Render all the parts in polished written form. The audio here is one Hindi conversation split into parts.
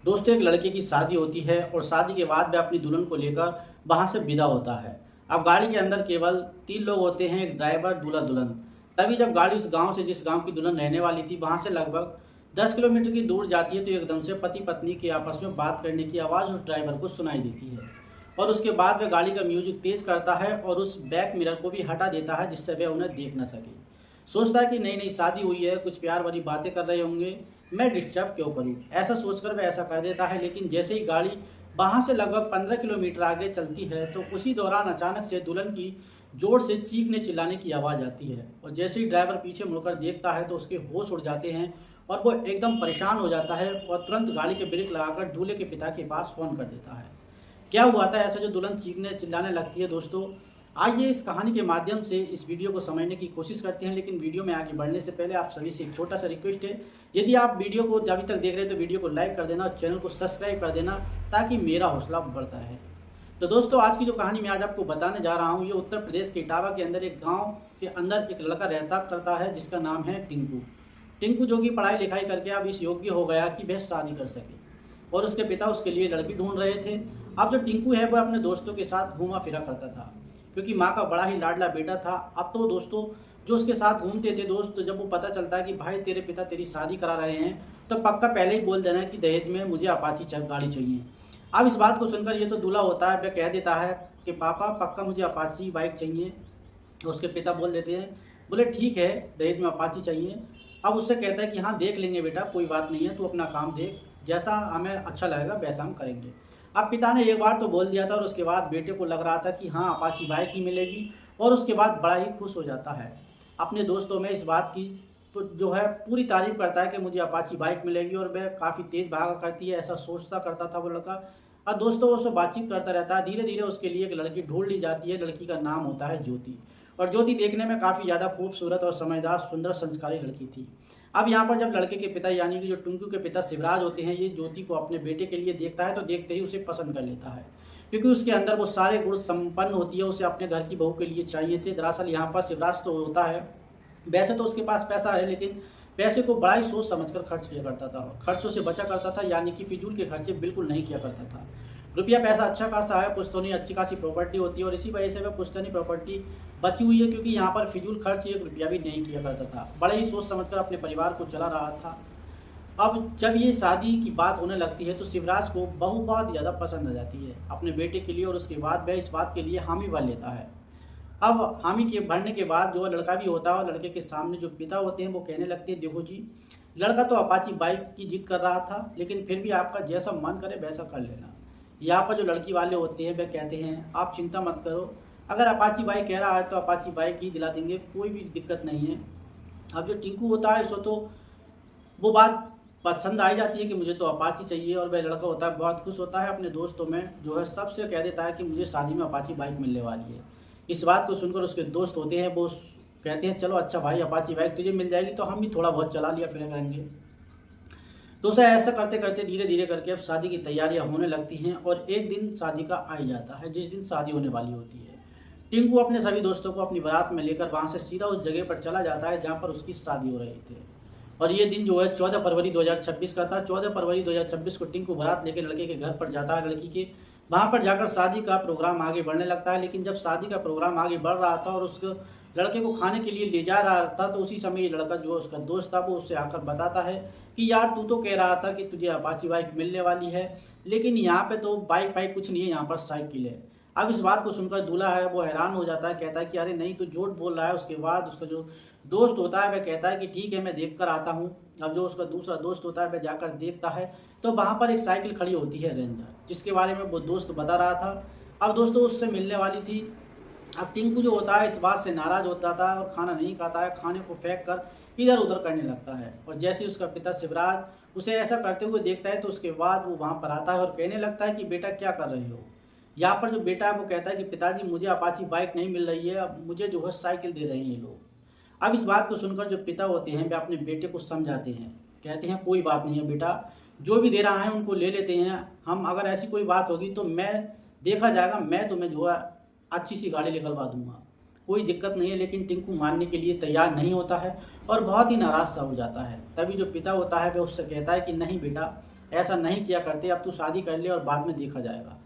दोस्तों, एक लड़के की शादी होती है और शादी के बाद वह अपनी दुल्हन को लेकर वहां से विदा होता है। अब गाड़ी के अंदर केवल 3 लोग होते हैं, एक ड्राइवर, दूल्हा, दुल्हन। तभी जब गाड़ी उस गांव से, जिस गांव की दुल्हन रहने वाली थी, वहां से लगभग 10 किलोमीटर की दूर जाती है तो एकदम से पति पत्नी की आपस में बात करने की आवाज़ उस ड्राइवर को सुनाई देती है। और उसके बाद वह गाड़ी का म्यूजिक तेज करता है और उस बैक मिरर को भी हटा देता है, जिससे वह उन्हें देख न सके। सोचता है कि नई नई शादी हुई है, कुछ प्यार भरी बातें कर रहे होंगे, मैं डिस्टर्ब क्यों करूं। ऐसा सोचकर वह ऐसा कर देता है, लेकिन जैसे ही गाड़ी वहां से लगभग 15 किलोमीटर आगे चलती है तो उसी दौरान अचानक से दुल्हन की जोर से चीखने चिल्लाने की आवाज़ आती है। और जैसे ही ड्राइवर पीछे मुड़कर देखता है तो उसके होश उड़ जाते हैं और वो एकदम परेशान हो जाता है और तुरंत गाड़ी के ब्रेक लगाकर दूल्हे के पिता के पास फ़ोन कर देता है। क्या हुआ था ऐसा जो दुल्हन चीखने चिल्लाने लगती है? दोस्तों, आइए इस कहानी के माध्यम से इस वीडियो को समझने की कोशिश करते हैं। लेकिन वीडियो में आगे बढ़ने से पहले आप सभी से एक छोटा सा रिक्वेस्ट है, यदि आप वीडियो को अभी तक देख रहे हैं तो वीडियो को लाइक कर देना और चैनल को सब्सक्राइब कर देना, ताकि मेरा हौसला बढ़ता है। तो दोस्तों, आज की जो कहानी मैं आज आपको बताने जा रहा हूँ, ये उत्तर प्रदेश के इटावा के अंदर एक गाँव के अंदर एक लड़का रहता करता है, जिसका नाम है टिंकू। टिंकू जो कि पढ़ाई लिखाई करके अब इस योग्य हो गया कि वह शादी कर सके, और उसके पिता उसके लिए लड़की ढूंढ रहे थे। अब जो टिंकू है वह अपने दोस्तों के साथ घूमा फिरा करता था, क्योंकि माँ का बड़ा ही लाडला बेटा था। अब तो दोस्तों, जो उसके साथ घूमते थे दोस्त, तो जब वो पता चलता है कि भाई तेरे पिता तेरी शादी करा रहे हैं, तो पक्का पहले ही बोल देना कि दहेज में मुझे अपाची गाड़ी चाहिए। अब इस बात को सुनकर ये तो दूल्हा होता है, वह कह देता है कि पापा पक्का मुझे अपाची बाइक चाहिए। तो उसके पिता बोल देते हैं, बोले ठीक है, दहेज में अपाची चाहिए। अब उससे कहता है कि हाँ देख लेंगे बेटा, कोई बात नहीं है, तू अपना काम देख, जैसा हमें अच्छा लगेगा वैसा हम करेंगे। अब पिता ने एक बार तो बोल दिया था और उसके बाद बेटे को लग रहा था कि हाँ अपाची बाइक ही मिलेगी, और उसके बाद बड़ा ही खुश हो जाता है। अपने दोस्तों में इस बात की तो जो है पूरी तारीफ करता है कि मुझे अपाची बाइक मिलेगी, और वह काफ़ी तेज़ भागा करती है, ऐसा सोचता करता था वो लड़का। और दोस्तों वो सब बातचीत करता रहता है। धीरे धीरे उसके लिए एक लड़की ढूंढ ली जाती है। लड़की का नाम होता है ज्योति। और ज्योति देखने में काफ़ी ज़्यादा खूबसूरत और समझदार, सुंदर, संस्कारी लड़की थी। अब यहाँ पर जब लड़के के पिता यानी कि जो टिंकू के पिता शिवराज होते हैं, ये ज्योति को अपने बेटे के लिए देखता है तो देखते ही उसे पसंद कर लेता है, क्योंकि उसके अंदर वो सारे गुण संपन्न होती है, उसे अपने घर की बहू के लिए चाहिए थे। दरअसल यहाँ पर शिवराज तो होता है, वैसे तो उसके पास पैसा है, लेकिन पैसे को बड़ा ही सोच समझकर खर्च किया करता था, खर्चों से बचा करता था, यानी कि फिजूल के खर्चे बिल्कुल नहीं किया करता था। रुपया पैसा अच्छा खासा है, पुश्तैनी अच्छी खासी प्रॉपर्टी होती है, और इसी वजह से वह पुश्तैनी प्रॉपर्टी बची हुई है, क्योंकि यहाँ पर फिजूल खर्च 1 रुपया भी नहीं किया करता था। बड़े ही सोच समझकर अपने परिवार को चला रहा था। अब जब ये शादी की बात होने लगती है तो शिवराज को बहू बहुत ज़्यादा पसंद आ जाती है अपने बेटे के लिए, और उसके बाद वह इस बात के लिए हामी भर लेता है। अब हामी के भरने के बाद जो लड़का भी होता है, और लड़के के सामने जो पिता होते हैं वो कहने लगते हैं, देखो जी, लड़का तो अपाची बाइक की जिद कर रहा था, लेकिन फिर भी आपका जैसा मन करे वैसा कर लेना। यहाँ पर जो लड़की वाले होते हैं वह कहते हैं, आप चिंता मत करो, अगर अपाची बाइक कह रहा है तो अपाची बाइक ही दिला देंगे, कोई भी दिक्कत नहीं है। अब जो टिंकू होता है, सो तो वो बात पसंद आई जाती है कि मुझे तो अपाची चाहिए, और वह लड़का होता है बहुत खुश होता है, अपने दोस्तों में जो है सबसे कह देता है कि मुझे शादी में अपाची बाइक मिलने वाली है। इस बात को सुनकर उसके दोस्त होते हैं, वो कहते हैं चलो अच्छा भाई, अपाची बाइक तुझे मिल जाएगी तो हम भी थोड़ा बहुत चला लिया फिर करेंगे। तो उसे ऐसा करते करते धीरे धीरे करके अब शादी की तैयारियां होने लगती हैं, और एक दिन शादी का आ ही जाता है, जिस दिन शादी होने वाली होती है। टिंकू अपने सभी दोस्तों को अपनी बारात में लेकर वहां से सीधा उस जगह पर चला जाता है जहां पर उसकी शादी हो रही थी। और ये दिन जो है 14 फरवरी 2026 का था। 14 फरवरी 2026 को टिंकू बारात लेकर लड़के के घर पर जाता है, लड़की के। वहां पर जाकर शादी का प्रोग्राम आगे बढ़ने लगता है। लेकिन जब शादी का प्रोग्राम आगे बढ़ रहा था और उसको लड़के को खाने के लिए ले जा रहा था, तो उसी समय ये लड़का जो उसका दोस्त था वो उससे आकर बताता है कि यार तू तो कह रहा था कि तुझे अपाची बाइक मिलने वाली है, लेकिन यहाँ पे तो बाइक वाइक कुछ नहीं है, यहाँ पर साइकिल है। अब इस बात को सुनकर दूल्हा है वो हैरान हो जाता है, कहता है कि अरे नहीं, तू झूठ बोल रहा है। उसके बाद उसका जो दोस्त होता है वह कहता है कि ठीक है, मैं देख कर आता हूँ। अब जो उसका दूसरा दोस्त होता है वह जाकर देखता है तो वहाँ पर एक साइकिल खड़ी होती है रेंजर, जिसके बारे में वो दोस्त बता रहा था। अब दोस्तों उससे मिलने वाली थी। अब टिंकू जो होता है इस बात से नाराज होता था और खाना नहीं खाता है, खाने को फेंक कर इधर उधर करने लगता है। और जैसे ही उसका पिता शिवराज उसे ऐसा करते हुए देखता है तो उसके बाद वो वहाँ पर आता है और कहने लगता है कि बेटा क्या कर रहे हो। यहाँ पर जो बेटा है वो कहता है कि पिताजी मुझे अपाची बाइक नहीं मिल रही है, अब मुझे जो है साइकिल दे रहे हैं ये लोग। अब इस बात को सुनकर जो पिता होते हैं वे अपने बेटे को समझाते हैं, कहते हैं कोई बात नहीं है बेटा, जो भी दे रहा है उनको ले लेते हैं हम, अगर ऐसी कोई बात होगी तो मैं देखा जाएगा, मैं तुम्हें जो है अच्छी सी गाड़ी निकलवा दूंगा, कोई दिक्कत नहीं है। लेकिन टिंकू मानने के लिए तैयार नहीं होता है और बहुत ही नाराज सा हो जाता है। तभी जो पिता होता है वह उससे कहता है कि नहीं बेटा, ऐसा नहीं किया करते। अब तू शादी कर ले और बाद में देखा जाएगा,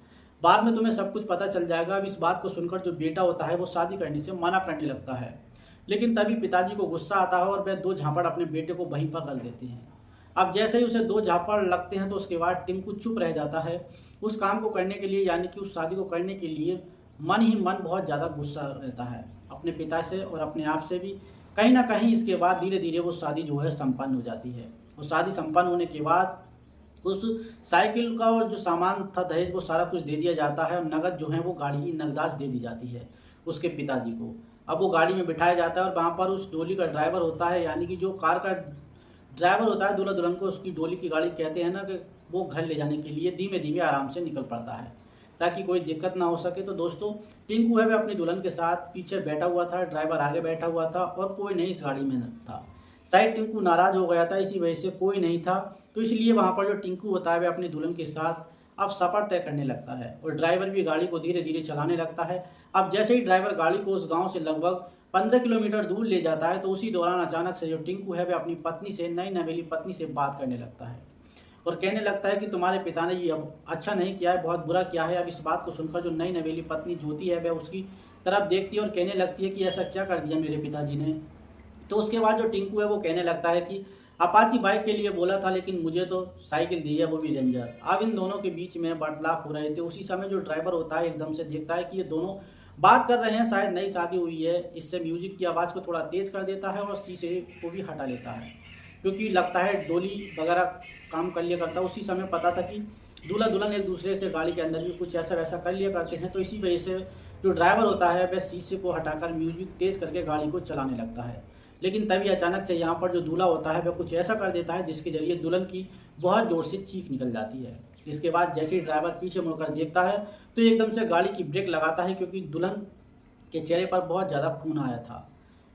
बाद में तुम्हें सब कुछ पता चल जाएगा। अब इस बात को सुनकर जो बेटा होता है वो शादी करने से मना करने लगता है, लेकिन तभी पिताजी को गुस्सा आता है और वह 2 झापड़ अपने बेटे को वहीं पर रख देते हैं। अब जैसे ही उसे 2 झापड़ लगते हैं तो उसके बाद टिंकू चुप रह जाता है। उस काम को करने के लिए, यानी कि उस शादी को करने के लिए मन ही मन बहुत ज़्यादा गुस्सा रहता है अपने पिता से और अपने आप से भी। कहीं ना कहीं इसके बाद धीरे धीरे वो शादी जो है संपन्न हो जाती है। वो शादी संपन्न होने के बाद उस साइकिल का और जो सामान था दहेज वो सारा कुछ दे दिया जाता है और नगद जो है वो गाड़ी की नगदाश दे दी जाती है उसके पिताजी को। अब वो गाड़ी में बिठाया जाता है और वहाँ पर उस डोली का ड्राइवर होता है, यानी कि जो कार का ड्राइवर होता है दूल्हा दुल्हन को उसकी डोली की गाड़ी कहते हैं ना, कि वो घर ले जाने के लिए धीमे धीमे आराम से निकल पड़ता है ताकि कोई दिक्कत ना हो सके। तो दोस्तों, टिंकू है वह अपनी दुल्हन के साथ पीछे बैठा हुआ था, ड्राइवर आगे बैठा हुआ था और कोई नहीं इस गाड़ी में था। शायद टिंकू नाराज हो गया था, इसी वजह से कोई नहीं था, तो इसलिए वहाँ पर जो टिंकू होता है वह अपनी दुल्हन के साथ अब सफ़र तय करने लगता है और ड्राइवर भी गाड़ी को धीरे धीरे चलाने लगता है। अब जैसे ही ड्राइवर गाड़ी को उस गाँव से लगभग 15 किलोमीटर दूर ले जाता है तो उसी दौरान अचानक से जो टिंकू है वह अपनी पत्नी से, नई नवेली पत्नी से बात करने लगता है और कहने लगता है कि तुम्हारे पिता ने ये अब अच्छा नहीं किया है, बहुत बुरा किया है। अब इस बात को सुनकर जो नई नवेली पत्नी ज्योति है वह उसकी तरफ देखती है और कहने लगती है कि ऐसा क्या कर दिया मेरे पिताजी ने। तो उसके बाद जो टिंकू है वो कहने लगता है कि अपाची बाइक के लिए बोला था, लेकिन मुझे तो साइकिल दी है, वो भी रेंजर। अब इन दोनों के बीच में वार्तालाप हो रहे थे। उसी समय जो ड्राइवर होता है एकदम से देखता है कि ये दोनों बात कर रहे हैं, शायद नई शादी हुई है। इससे म्यूजिक की आवाज़ को थोड़ा तेज़ कर देता है और शीशे को भी हटा लेता है, क्योंकि लगता है डोली वगैरह काम कर लिया करता है। उसी समय पता था कि दूल्हा दुल्हन एक दूसरे से गाड़ी के अंदर भी कुछ ऐसा वैसा कर लिया करते हैं, तो इसी वजह से जो ड्राइवर होता है वह शीशे को हटाकर म्यूजिक तेज़ करके गाड़ी को चलाने लगता है। लेकिन तभी अचानक से यहाँ पर जो दूल्हा होता है वह कुछ ऐसा कर देता है जिसके जरिए दुल्हन की बहुत ज़ोर से चीख निकल जाती है। जिसके बाद जैसे ही ड्राइवर पीछे मुड़कर देखता है तो एकदम से गाड़ी की ब्रेक लगाता है, क्योंकि दुल्हन के चेहरे पर बहुत ज़्यादा खून आया था।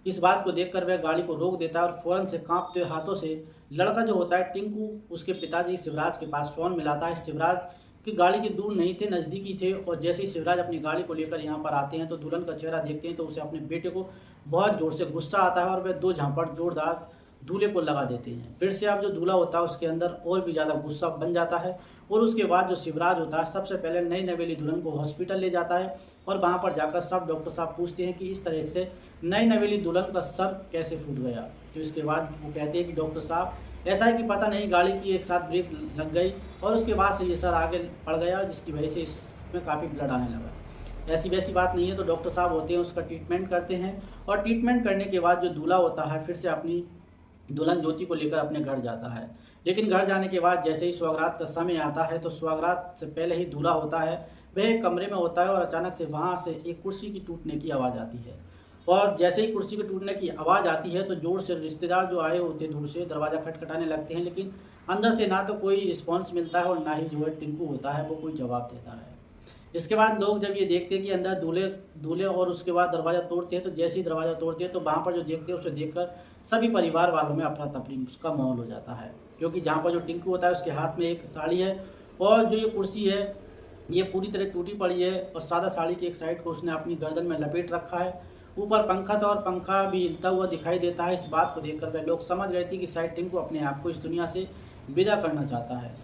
इस बात को देखकर वह गाड़ी को रोक देता है और फ़ौरन से कांपते हाथों से लड़का जो होता है टिंकू उसके पिताजी शिवराज के पास फ़ोन मिलाता है। शिवराज की गाड़ी की दूर नहीं थे, नज़दीकी थे, और जैसे ही शिवराज अपनी गाड़ी को लेकर यहाँ पर आते हैं तो दुल्हन का चेहरा देखते हैं तो उसे अपने बेटे को बहुत ज़ोर से गुस्सा आता है और वह 2 झापड़ जोरदार दूल्हे को लगा देते हैं। फिर से अब जो दूल्हा होता है उसके अंदर और भी ज़्यादा गुस्सा बन जाता है और उसके बाद जो शिवराज होता है सबसे पहले नई नवेली दुल्हन को हॉस्पिटल ले जाता है और वहाँ पर जाकर सब डॉक्टर साहब पूछते हैं कि इस तरह से नई नवेली दुल्हन का सर कैसे फूट गया। तो इसके बाद वो कहते हैं कि डॉक्टर साहब ऐसा है कि पता नहीं गाड़ी की एक साथ ब्रेक लग गई और उसके बाद से ये सर आगे पड़ गया, जिसकी वजह से इसमें काफ़ी ब्लड आने लगा। ऐसी वैसी बात नहीं है। तो डॉक्टर साहब होते हैं उसका ट्रीटमेंट करते हैं और ट्रीटमेंट करने के बाद जो दूल्हा होता है फिर से अपनी दुल्हन ज्योति को लेकर अपने घर जाता है। लेकिन घर जाने के बाद जैसे ही सुहागरात का समय आता है तो सुहागरात से पहले ही दूल्हा होता है वह एक कमरे में होता है और अचानक से वहाँ से एक कुर्सी की टूटने की आवाज़ आती है। और जैसे ही कुर्सी के टूटने की आवाज़ आती है तो जोर से रिश्तेदार जो आए होते दूर से दरवाज़ा खटखटाने लगते हैं, लेकिन अंदर से ना तो कोई रिस्पॉन्स मिलता है और ना ही जो है टिंकू होता है वो कोई जवाब देता है। इसके बाद लोग जब ये देखते हैं कि अंदर दूल्हे और उसके बाद दरवाज़ा तोड़ते हैं, तो जैसे ही दरवाज़ा तोड़ते हैं तो वहाँ पर जो देखते हैं उसे देखकर सभी परिवार वालों में अफरा तफरी का माहौल हो जाता है, क्योंकि जहाँ पर जो टिंकू होता है उसके हाथ में एक साड़ी है और जो ये कुर्सी है ये पूरी तरह टूटी पड़ी है और सादा साड़ी की एक साइड को उसने अपनी गर्दन में लपेट रखा है। ऊपर पंखा था और पंखा भी हिलता हुआ दिखाई देता है। इस बात को देखकर वह लोग समझ गए थे कि शायद टिंकू अपने आप को इस दुनिया से विदा करना चाहता है।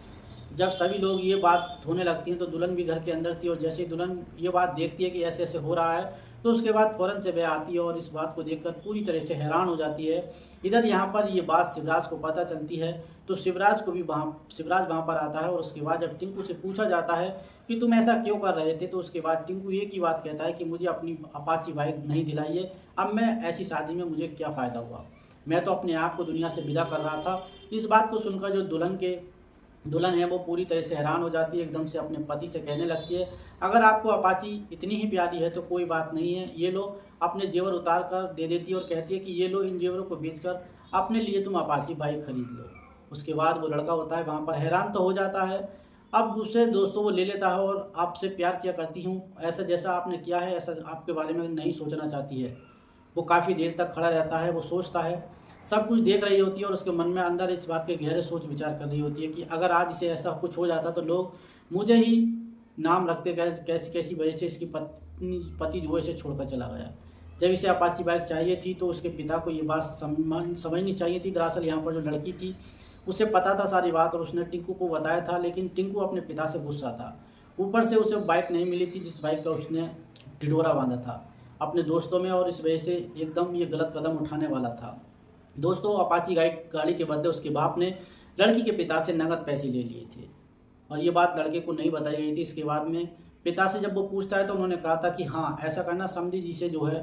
जब सभी लोग ये बात होने लगती हैं तो दुल्हन भी घर के अंदर थी और जैसे ही दुल्हन ये बात देखती है कि ऐसे ऐसे हो रहा है तो उसके बाद फ़ौरन से वह आती है और इस बात को देखकर पूरी तरह से हैरान हो जाती है। इधर यहाँ पर ये बात शिवराज को पता चलती है तो शिवराज वहाँ पर आता है और उसके बाद जब टिंकू से पूछा जाता है कि तुम ऐसा क्यों कर रहे थे, तो उसके बाद टिंकू एक ही बात कहता है कि मुझे अपनी अपाची बाइक नहीं दिलाई है, अब मैं ऐसी शादी में मुझे क्या फ़ायदा हुआ, मैं तो अपने आप को दुनिया से विदा कर रहा था। इस बात को सुनकर जो दुल्हन है वो पूरी तरह से हैरान हो जाती है, एकदम से अपने पति से कहने लगती है अगर आपको अपाची इतनी ही प्यारी है तो कोई बात नहीं है, ये लो, अपने जेवर उतार कर दे देती है और कहती है कि ये लो, इन जेवरों को बेचकर अपने लिए तुम अपाची बाइक खरीद लो। उसके बाद वो लड़का होता है वहाँ पर हैरान तो हो जाता है। अब दूसरे दोस्तों वो ले लेता है और आपसे प्यार किया करती हूँ, ऐसा जैसा आपने किया है ऐसा आपके बारे में नहीं सोचना चाहती है। वो काफ़ी देर तक खड़ा रहता है, वो सोचता है, सब कुछ देख रही होती है और उसके मन में अंदर इस बात के गहरे सोच विचार कर रही होती है कि अगर आज इसे ऐसा कुछ हो जाता तो लोग मुझे ही नाम रखते कैसी कैसी वजह से इसकी पति जो है इसे छोड़कर चला गया। जब इसे अपाची बाइक चाहिए थी तो उसके पिता को ये बात समझनी चाहिए थी। दरअसल यहाँ पर जो लड़की थी उसे पता था सारी बात और उसने टिंकू को बताया था, लेकिन टिंकू अपने पिता से गुस्सा था। ऊपर से उसे बाइक नहीं मिली थी जिस बाइक का उसने ढिढोरा बांधा था अपने दोस्तों में, और इस वजह से एकदम ये गलत कदम उठाने वाला था। दोस्तों, अपाची गाड़ी के बदले उसके बाप ने लड़की के पिता से नगद पैसे ले लिए थे और ये बात लड़के को नहीं बताई गई थी। इसके बाद में पिता से जब वो पूछता है तो उन्होंने कहा था कि हाँ, ऐसा करना, समधी जी से जो है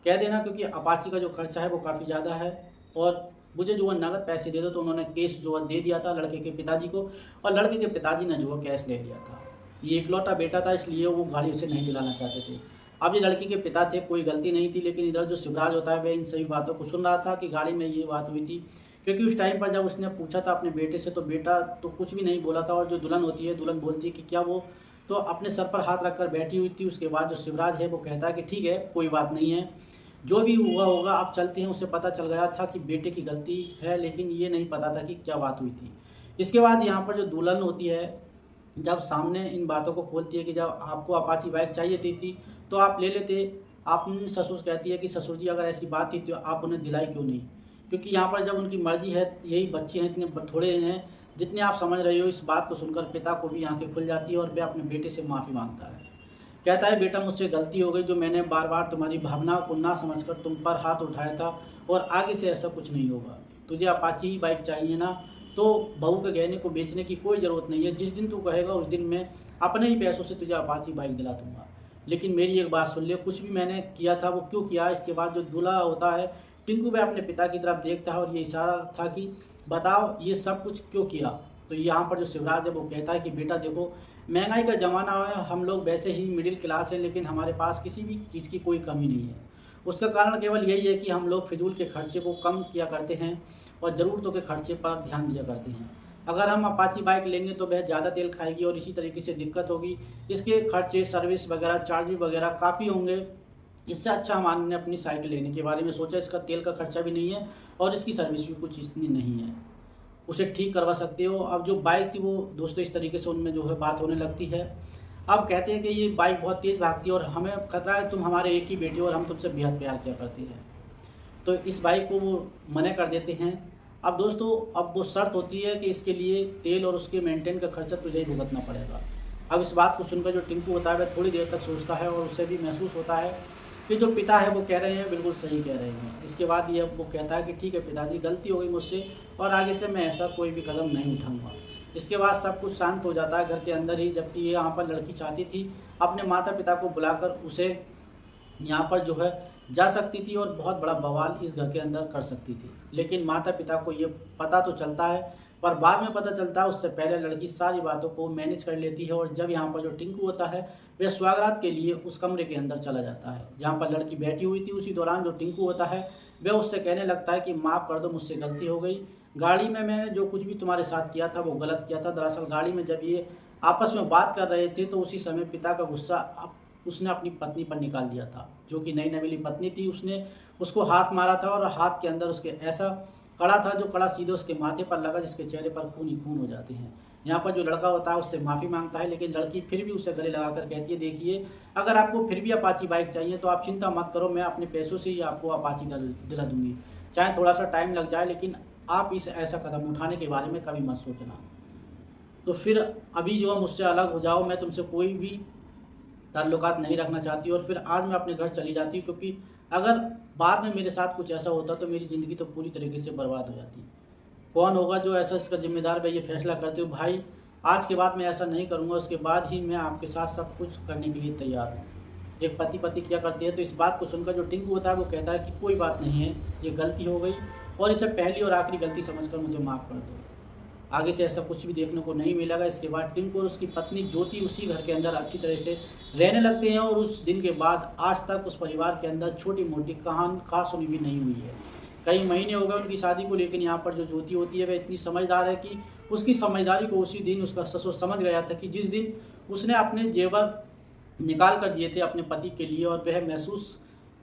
कह देना, क्योंकि अपाची का जो खर्चा है वो काफ़ी ज़्यादा है और मुझे जो है नगद पैसे दे दो। तो उन्होंने केस जो है दे दिया था लड़के के पिताजी को और लड़के के पिताजी ने जो है कैश ले लिया था। ये इकलौता बेटा था, इसलिए वो गाड़ी उसे नहीं दिलाना चाहते थे। अब ये लड़की के पिता थे, कोई गलती नहीं थी, लेकिन इधर जो शिवराज होता है वह इन सभी बातों को सुन रहा था कि गाड़ी में ये बात हुई थी। क्योंकि उस टाइम पर जब उसने पूछा था अपने बेटे से तो बेटा तो कुछ भी नहीं बोला था, और जो दुल्हन होती है, दुल्हन बोलती है कि क्या वो तो अपने सर पर हाथ रखकर बैठी हुई थी। उसके बाद जो शिवराज है वो कहता है कि ठीक है, कोई बात नहीं है, जो भी हुआ होगा अब चलते हैं। उसे पता चल गया था कि बेटे की गलती है, लेकिन ये नहीं पता था कि क्या बात हुई थी। इसके बाद यहाँ पर जो दुल्हन होती है, जब सामने इन बातों को खोलती है कि जब आपको अपाची बाइक चाहिए थी तो आप ले लेते। आपने ससुर कहती है कि ससुर जी, अगर ऐसी बात थी तो आप उन्हें दिलाई क्यों नहीं, क्योंकि यहाँ पर जब उनकी मर्जी है, यही बच्चे हैं, इतने थोड़े हैं जितने आप समझ रहे हो। इस बात को सुनकर पिता को भी आंखें खुल जाती है और वह अपने बेटे से माफ़ी मांगता है। कहता है, बेटा मुझसे गलती हो गई, जो मैंने बार बार तुम्हारी भावना को ना समझकर तुम पर हाथ उठाया था, और आगे से ऐसा कुछ नहीं होगा। तुझे अपाची ही बाइक चाहिए ना, तो बहू के गहने को बेचने की कोई ज़रूरत नहीं है। जिस दिन तू कहेगा उस दिन मैं अपने ही पैसों से तुझे अपाची बाइक दिला दूंगा। लेकिन मेरी एक बात सुन ले, कुछ भी मैंने किया था वो क्यों किया। इसके बाद जो दूल्हा होता है टिंकू वह अपने पिता की तरफ देखता है और ये इशारा था कि बताओ ये सब कुछ क्यों किया। तो यहाँ पर जो शिवराज है वो कहता है कि बेटा देखो, महंगाई का ज़माना है, हम लोग वैसे ही मिडिल क्लास हैं, लेकिन हमारे पास किसी भी चीज़ की कोई कमी नहीं है। उसका कारण केवल यही है कि हम लोग फिजूल के खर्चे को कम किया करते हैं और ज़रूरतों के खर्चे पर ध्यान दिया करते हैं। अगर हम अपाची बाइक लेंगे तो वह ज़्यादा तेल खाएगी और इसी तरीके से दिक्कत होगी। इसके खर्चे, सर्विस वगैरह, चार्ज वगैरह काफ़ी होंगे। इससे अच्छा हमने अपनी साइकिल लेने के बारे में सोचा। इसका तेल का खर्चा भी नहीं है और इसकी सर्विस भी कुछ इतनी नहीं है, उसे ठीक करवा सकते हो। अब जो बाइक थी वो दोस्तों इस तरीके से उनमें जो है बात होने लगती है। अब कहते हैं कि ये बाइक बहुत तेज़ भागती है और हमें खतरा है, तुम हमारे एक ही बेटे हो और हम तुमसे बेहद प्यार किया करते हैं। तो इस बाइक को वो मना कर देते हैं। अब दोस्तों, अब वो शर्त होती है कि इसके लिए तेल और उसके मेंटेन का खर्चा तुझे ही भुगतना पड़ेगा। अब इस बात को सुनकर जो टिंकू होता है वह थोड़ी देर तक सोचता है और उसे भी महसूस होता है कि जो पिता है वो कह रहे हैं बिल्कुल सही कह रहे हैं। इसके बाद ये वो कहता है कि ठीक है पिताजी, गलती हो गई मुझसे और आगे से मैं ऐसा कोई भी कदम नहीं उठाऊंगा। इसके बाद सब कुछ शांत हो जाता है घर के अंदर ही, जबकि ये यहाँ पर लड़की चाहती थी अपने माता पिता को बुलाकर उसे यहाँ पर जो है जा सकती थी और बहुत बड़ा बवाल इस घर के अंदर कर सकती थी। लेकिन माता पिता को ये पता तो चलता है, पर बाद में पता चलता है उससे पहले लड़की सारी बातों को मैनेज कर लेती है। और जब यहाँ पर जो टिंकू होता है वह स्वागरात के लिए उस कमरे के अंदर चला जाता है जहाँ पर लड़की बैठी हुई थी। उसी दौरान जो टिंकू होता है वह उससे कहने लगता है कि माफ़ कर दो, मुझसे गलती हो गई, गाड़ी में मैंने जो कुछ भी तुम्हारे साथ किया था वो गलत किया था। दरअसल गाड़ी में जब ये आपस में बात कर रहे थे तो उसी समय पिता का गुस्सा उसने अपनी पत्नी पर निकाल दिया था, जो कि नई नवेली पत्नी थी। उसने उसको हाथ मारा था और हाथ के अंदर उसके ऐसा कड़ा था, जो कड़ा सीधे उसके माथे पर लगा जिसके चेहरे पर खून ही खून हो जाते हैं। यहाँ पर जो लड़का होता है उससे माफ़ी मांगता है, लेकिन लड़की फिर भी उसे गले लगाकर कहती है, देखिए अगर आपको फिर भी अपाची बाइक चाहिए तो आप चिंता मत करो, मैं अपने पैसों से ही आपको अपाची दिला दूंगी, चाहे थोड़ा सा टाइम लग जाए, लेकिन आप इस ऐसा कदम उठाने के बारे में कभी मत सोचना। तो फिर अभी जो मुझसे अलग हो जाओ, मैं तुमसे कोई भी ताल्लुकात नहीं रखना चाहती और फिर आज मैं अपने घर चली जाती हूँ, क्योंकि अगर बाद में मेरे साथ कुछ ऐसा होता तो मेरी ज़िंदगी तो पूरी तरीके से बर्बाद हो जाती। कौन होगा जो ऐसा इसका जिम्मेदार, मैं ये फैसला करती हूँ भाई, आज के बाद मैं ऐसा नहीं करूँगा, उसके बाद ही मैं आपके साथ सब कुछ करने के लिए तैयार हूँ। एक पति पति क्या करती है। तो इस बात को सुनकर जो टिंकू होता है वो कहता है कि कोई बात नहीं है, ये गलती हो गई और इसे पहली और आखिरी गलती समझकर मुझे माफ़ कर दो, आगे से ऐसा कुछ भी देखने को नहीं मिलेगा। इसके बाद टिंकू और उसकी पत्नी ज्योति उसी घर के अंदर अच्छी तरह से रहने लगते हैं और उस दिन के बाद आज तक उस परिवार के अंदर छोटी मोटी कहानी सुनी भी नहीं हुई है। कई महीने हो गए उनकी शादी को, लेकिन यहाँ पर जो ज्योति होती है वह इतनी समझदार है कि उसकी समझदारी को उसी दिन उसका ससुर समझ गया था कि जिस दिन उसने अपने जेवर निकाल कर दिए थे अपने पति के लिए, और वह महसूस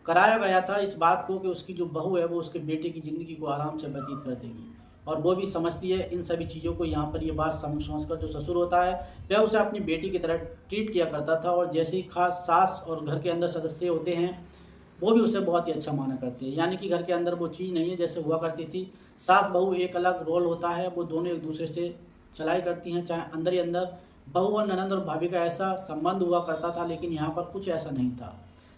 कराया गया था इस बात को कि उसकी जो बहू है वो उसके बेटे की ज़िंदगी को आराम से व्यतीत कर देगी, और वो भी समझती है इन सभी चीज़ों को। यहाँ पर ये बात समझकर जो ससुर होता है वह उसे अपनी बेटी की तरह ट्रीट किया करता था, और जैसे ही खास सास और घर के अंदर सदस्य होते हैं वो भी उसे बहुत ही अच्छा माना करती है। यानी कि घर के अंदर वो चीज़ नहीं है जैसे हुआ करती थी, सास बहू एक अलग रोल होता है, वो दोनों एक दूसरे से चलाई करती हैं, चाहे अंदर ही अंदर बहू और ननंद और भाभी का ऐसा संबंध हुआ करता था, लेकिन यहाँ पर कुछ ऐसा नहीं था।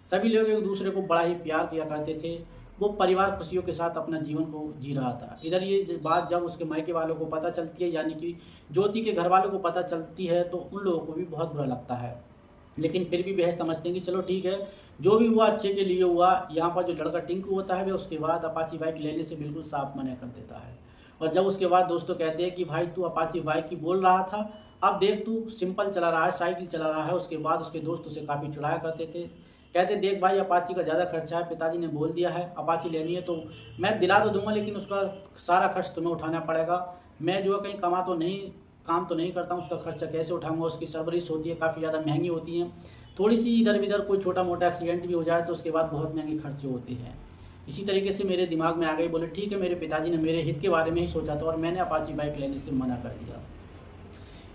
सभी लोग एक दूसरे को बड़ा ही प्यार किया करते थे। वो परिवार खुशियों के साथ अपना जीवन को जी रहा था। इधर ये बात जब उसके मायके वालों को पता चलती है, यानी कि ज्योति के घर वालों को पता चलती है, तो उन लोगों को भी बहुत बुरा लगता है। लेकिन फिर भी वह समझते हैं कि चलो ठीक है, जो भी हुआ अच्छे के लिए हुआ। यहाँ पर जो लड़का टिंकू होता है, वह उसके बाद अपाची बाइक लेने से बिल्कुल साफ मना कर देता है। और जब उसके बाद दोस्तों कहते हैं कि भाई तू अपाची बाइक की बोल रहा था, अब देख तू सिंपल चला रहा है, साइकिल चला रहा है। उसके बाद उसके दोस्त उसे काफ़ी चिढ़ाया करते थे, कहते देख भाई अपाची का ज़्यादा खर्चा है, पिताजी ने बोल दिया है अपाची लेनी है तो मैं दिला तो दूंगा, लेकिन उसका सारा खर्च तुम्हें उठाना पड़ेगा। मैं जो है कहीं काम तो नहीं करता हूँ, उसका खर्चा कैसे उठाऊंगा। उसकी सर्विस होती है, काफ़ी ज़्यादा महंगी होती है। थोड़ी सी इधर उधर कोई छोटा मोटा एक्सीडेंट भी हो जाए तो उसके बाद बहुत महंगे खर्चे होते हैं। इसी तरीके से मेरे दिमाग में आ गई, बोले ठीक है, मेरे पिताजी ने मेरे हित के बारे में ही सोचा था और मैंने अपाची बाइक लेने से मना कर दिया।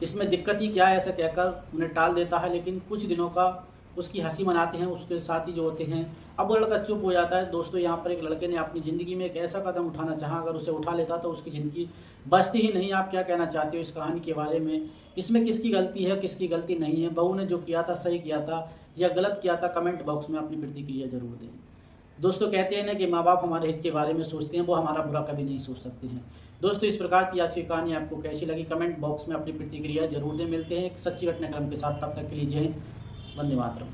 इसमें दिक्कत ही क्या है, ऐसा कहकर उन्हें टाल देता है। लेकिन कुछ दिनों का उसकी हंसी मनाते हैं उसके साथी जो होते हैं। अब वो लड़का चुप हो जाता है। दोस्तों यहाँ पर एक लड़के ने अपनी ज़िंदगी में एक ऐसा कदम उठाना चाहा, अगर उसे उठा लेता तो उसकी ज़िंदगी बचती ही नहीं। आप क्या कहना चाहते हो इस कहानी के बारे में? इसमें किसकी गलती है, किसकी गलती नहीं है? बहू ने जो किया था सही किया था या गलत किया था? कमेंट बॉक्स में अपनी प्रतिक्रिया जरूर दें। दोस्तों कहते हैं ना कि माँ बाप हमारे हित के बारे में सोचते हैं, वो हमारा बुरा कभी नहीं सोच सकते हैं। दोस्तों इस प्रकार की आज की कहानी आपको कैसी लगी, कमेंट बॉक्स में अपनी प्रतिक्रिया जरूर दें। मिलते हैं एक सच्ची घटनाक्रम के साथ, तब तक के लिए जय हिंद, वंदे मातरम।